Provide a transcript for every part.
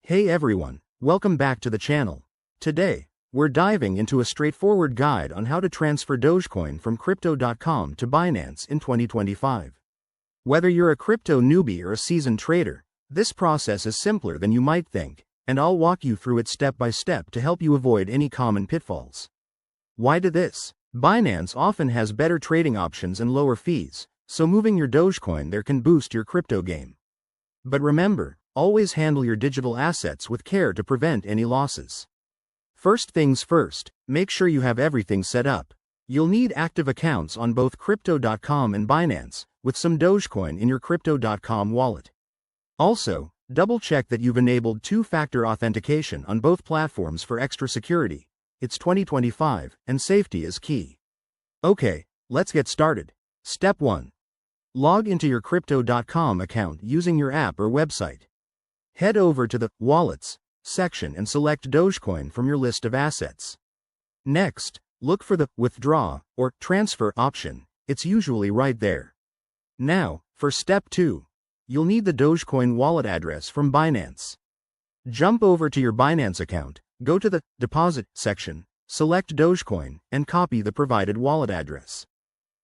Hey everyone, welcome back to the channel. Today, we're diving into a straightforward guide on how to transfer Dogecoin from Crypto.com to Binance in 2025. Whether you're a crypto newbie or a seasoned trader, this process is simpler than you might think, and I'll walk you through it step by step to help you avoid any common pitfalls. Why do this? Binance often has better trading options and lower fees, so moving your Dogecoin there can boost your crypto game. But remember, always handle your digital assets with care to prevent any losses. First things first, make sure you have everything set up. You'll need active accounts on both Crypto.com and Binance, with some Dogecoin in your Crypto.com wallet. Also, double-check that you've enabled two-factor authentication on both platforms for extra security. It's 2025, and safety is key. Okay, let's get started. Step 1. Log into your Crypto.com account using your app or website. Head over to the Wallets section and select Dogecoin from your list of assets. Next, look for the Withdraw or Transfer option. It's usually right there. Now, for Step 2. You'll need the Dogecoin wallet address from Binance. Jump over to your Binance account, go to the Deposit section, select Dogecoin, and copy the provided wallet address.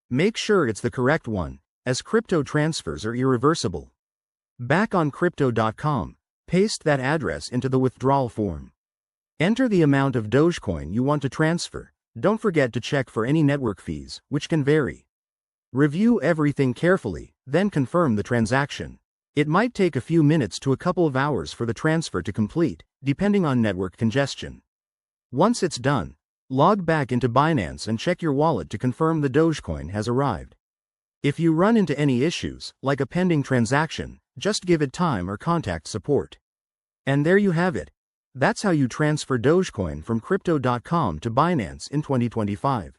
Make sure it's the correct one, as crypto transfers are irreversible. Back on Crypto.com, paste that address into the withdrawal form. Enter the amount of Dogecoin you want to transfer. Don't forget to check for any network fees, which can vary. Review everything carefully, then confirm the transaction. It might take a few minutes to a couple of hours for the transfer to complete, depending on network congestion. Once it's done, log back into Binance and check your wallet to confirm the Dogecoin has arrived. If you run into any issues, like a pending transaction, just give it time or contact support. And there you have it. That's how you transfer Dogecoin from Crypto.com to Binance in 2025.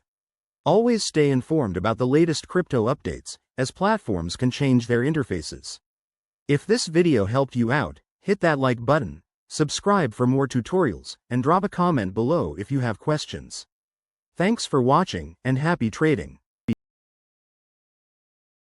Always stay informed about the latest crypto updates, as platforms can change their interfaces. If this video helped you out, hit that like button, subscribe for more tutorials, and drop a comment below if you have questions. Thanks for watching, and happy trading.